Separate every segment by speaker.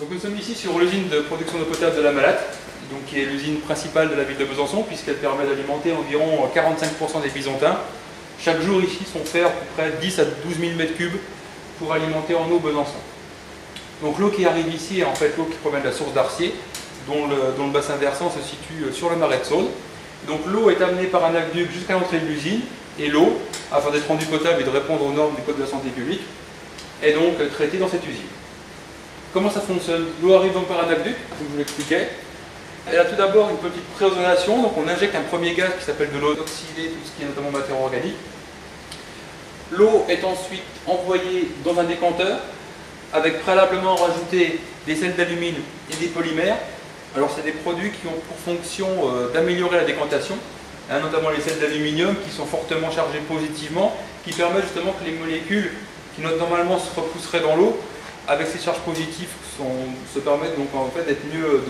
Speaker 1: Donc nous sommes ici sur l'usine de production d'eau potable de la Malatte, donc qui est l'usine principale de la ville de Besançon, puisqu'elle permet d'alimenter environ 45% des Bisontins. Chaque jour ici sont faits à peu près 10 à 12 000 m3 pour alimenter en eau Besançon. Donc l'eau qui arrive ici est en fait l'eau qui provient de la source d'Arcier, dont le bassin versant se situe sur le marais de Saône. Donc l'eau est amenée par un aqueduc jusqu'à l'entrée de l'usine, et l'eau, afin d'être rendue potable et de répondre aux normes du Code de la santé publique, est donc traitée dans cette usine. Comment ça fonctionne? L'eau arrive donc par un aqueduc, comme je vous l'expliquais. Elle a tout d'abord une petite préozonation, donc on injecte un premier gaz qui s'appelle de l'eau oxydée, tout ce qui est notamment matière organique. L'eau est ensuite envoyée dans un décanteur, avec préalablement rajouté des sels d'alumine et des polymères. Alors c'est des produits qui ont pour fonction d'améliorer la décantation, notamment les sels d'aluminium qui sont fortement chargés positivement, qui permettent justement que les molécules qui normalement se repousseraient dans l'eau, avec ces charges positives, se permettent donc en fait de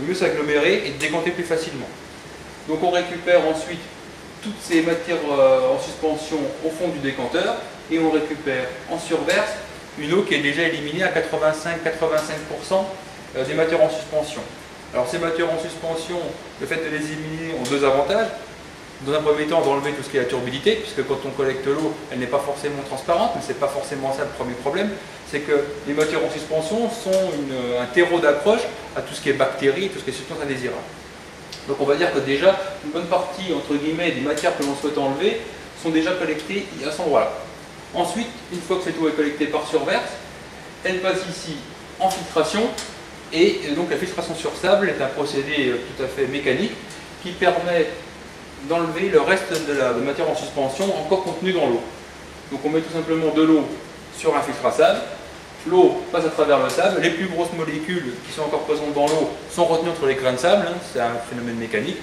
Speaker 1: mieux s'agglomérer et de décanter plus facilement. Donc on récupère ensuite toutes ces matières en suspension au fond du décanteur et on récupère en surverse une eau qui est déjà éliminée à 85% des matières en suspension. Alors ces matières en suspension, le fait de les éliminer ont deux avantages. Dans un premier temps, d'enlever tout ce qui est la turbidité, puisque quand on collecte l'eau, elle n'est pas forcément transparente, mais ce n'est pas forcément ça le premier problème. C'est que les matières en suspension sont un terreau d'accroche à tout ce qui est bactéries, tout ce qui est substances indésirables. Donc on va dire que déjà, une bonne partie, entre guillemets, des matières que l'on souhaite enlever sont déjà collectées à cet endroit-là. Ensuite, une fois que cette eau est collectée par surverse, elle passe ici en filtration, et donc la filtration sur sable est un procédé tout à fait mécanique qui permet d'enlever le reste de la matière en suspension encore contenue dans l'eau. Donc on met tout simplement de l'eau sur un filtre à sable, l'eau passe à travers le sable, les plus grosses molécules qui sont encore présentes dans l'eau sont retenues entre les grains de sable, c'est un phénomène mécanique,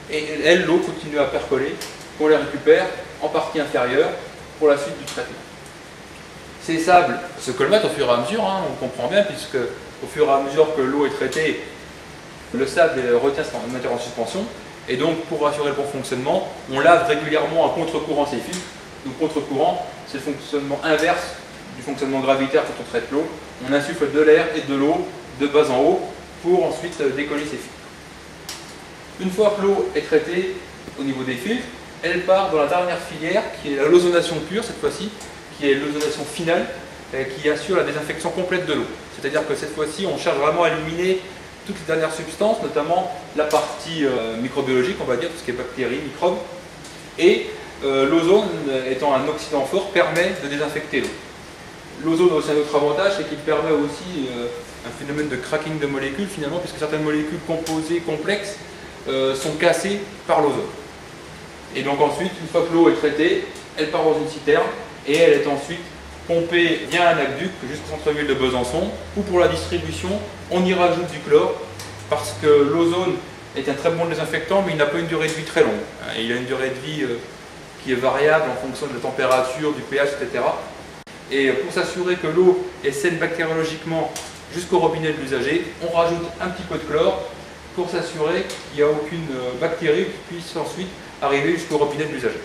Speaker 1: et l'eau continue à percoler, on les récupère en partie inférieure pour la suite du traitement. Ces sables se colmatent au fur et à mesure, on comprend bien, puisque au fur et à mesure que l'eau est traitée, le sable retient sa matière en suspension. Et donc, pour assurer le bon fonctionnement, on lave régulièrement à contre-courant ces filtres. Donc, contre-courant, c'est le fonctionnement inverse du fonctionnement gravitaire quand on traite l'eau. On insuffle de l'air et de l'eau de bas en haut pour ensuite décoller ces filtres. Une fois que l'eau est traitée au niveau des filtres, elle part dans la dernière filière qui est l'ozonation pure cette fois-ci, qui est l'ozonation finale, qui assure la désinfection complète de l'eau. C'est-à-dire que cette fois-ci, on cherche vraiment à éliminer toutes les dernières substances, notamment la partie microbiologique, on va dire, tout ce qui est bactéries, microbes. Et l'ozone, étant un oxydant fort, permet de désinfecter l'eau. L'ozone a aussi un autre avantage, c'est qu'il permet aussi un phénomène de cracking de molécules, finalement, puisque certaines molécules composées, complexes, sont cassées par l'ozone. Et donc ensuite, une fois que l'eau est traitée, elle part dans une citerne, et elle est ensuite pompée via un aqueduc jusqu'au centre-ville de Besançon, où pour la distribution, on y rajoute du chlore, parce que l'ozone est un très bon désinfectant, mais il n'a pas une durée de vie très longue. Il a une durée de vie qui est variable en fonction de la température, du pH, etc. Et pour s'assurer que l'eau est saine bactériologiquement jusqu'au robinet de l'usager, on rajoute un petit peu de chlore pour s'assurer qu'il n'y a aucune bactérie qui puisse ensuite arriver jusqu'au robinet de l'usager.